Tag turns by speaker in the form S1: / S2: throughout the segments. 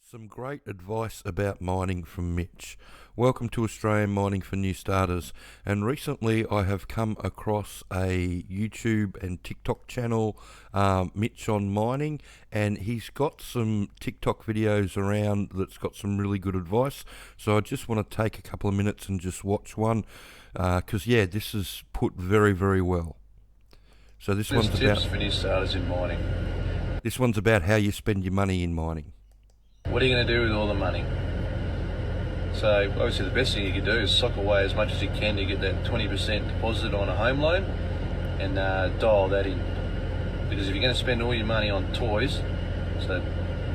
S1: Some great advice about mining from Mitch. Welcome to Australian Mining for New Starters. And recently I have come across a YouTube and TikTok channel, Mitch on mining, and he's got some TikTok videos around that's got some really good advice. So I just want to take a couple of minutes and just watch one, because this is put very, very well. So this one's
S2: tips for new starters in mining.
S1: This one's about how you spend your money in mining.
S2: What are you going to do with all the money? So obviously the best thing you can do is sock away as much as you can to get that 20% deposit on a home loan and dial that in. Because if you're going to spend all your money on toys, so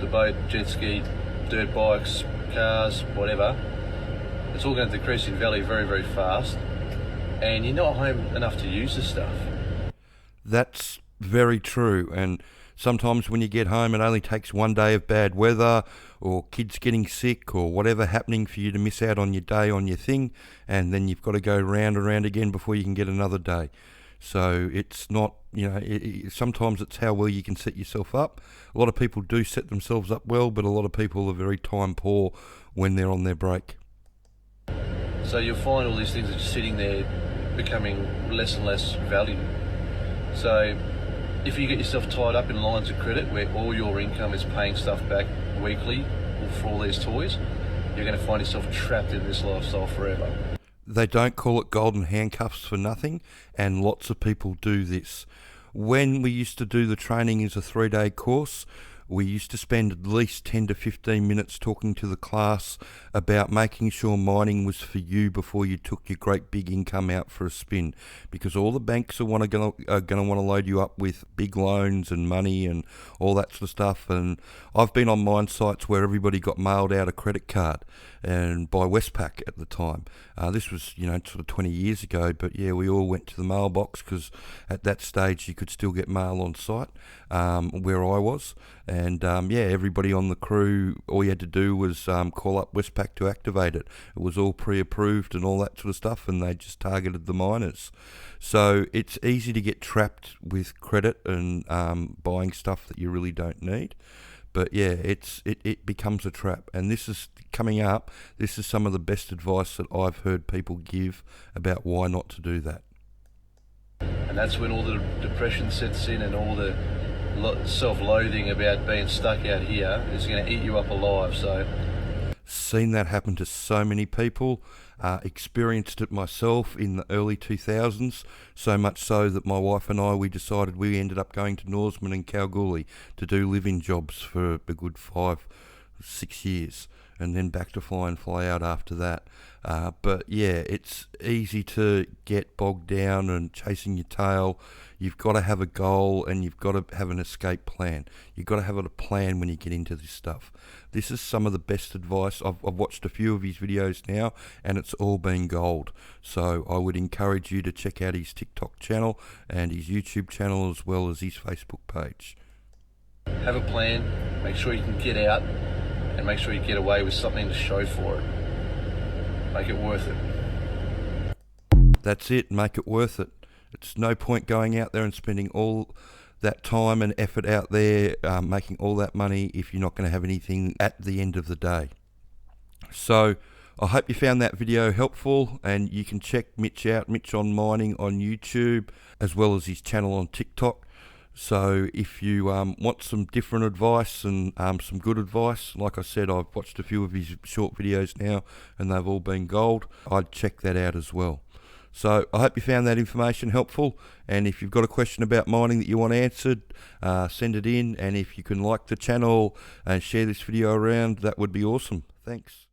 S2: the boat, jet ski, dirt bikes, cars, whatever, it's all going to decrease in value very, very fast, and you're not home enough to use the stuff.
S1: That's very true, and sometimes when you get home it only takes one day of bad weather or kids getting sick or whatever happening for you to miss out on your day on your thing, and then you've got to go round and round again before you can get another day. So it's not, sometimes it's how well you can set yourself up. A lot of people do set themselves up well, but a lot of people are very time poor when they're on their break.
S2: So you'll find all these things are just sitting there becoming less and less valued. So if you get yourself tied up in lines of credit where all your income is paying stuff back weekly for all these toys, you're going to find yourself trapped in this lifestyle forever.
S1: They don't call it golden handcuffs for nothing, and lots of people do this. When we used to do the training as a 3-day course, we used to spend at least 10 to 15 minutes talking to the class about making sure mining was for you before you took your great big income out for a spin, because all the banks are going to want to load you up with big loans and money and all that sort of stuff. And I've been on mine sites where everybody got mailed out a credit card, and by Westpac at the time. This was sort of 20 years ago, but we all went to the mailbox because at that stage you could still get mail on site where I was. And everybody on the crew, all you had to do was call up Westpac to activate it. It was all pre-approved and all that sort of stuff, and they just targeted the miners. So it's easy to get trapped with credit and buying stuff that you really don't need. But it becomes a trap, and this is coming up. This is some of the best advice that I've heard people give about why not to do that.
S2: And that's when all the depression sets in and all the self-loathing about being stuck out here is going to eat you up alive. So,
S1: seen that happen to so many people. Experienced it myself in the early 2000s, so much so that my wife and I, we ended up going to Norseman and Kalgoorlie to do live-in jobs for a good 5-6 years, and then back to fly out after that. But it's easy to get bogged down and chasing your tail. You've got to have a goal, and you've got to have an escape plan. You've got to have a plan when you get into this stuff. This is some of the best advice. I've watched a few of his videos now, and it's all been gold. So I would encourage you to check out his TikTok channel and his YouTube channel, as well as his Facebook page.
S2: Have a plan, make sure you can get out, and make sure you get away with something to show for it. Make it worth it.
S1: That's it, make it worth it. It's no point going out there and spending all that time and effort out there making all that money if you're not going to have anything at the end of the day. So I hope you found that video helpful, and you can check Mitch out, Mitch on Mining on YouTube, as well as his channel on TikTok. So if you want some different advice and some good advice, like I said, I've watched a few of his short videos now and they've all been gold. I'd check that out as well. So I hope you found that information helpful, and if you've got a question about mining that you want answered, send it in, and if you can like the channel and share this video around, that would be awesome. Thanks.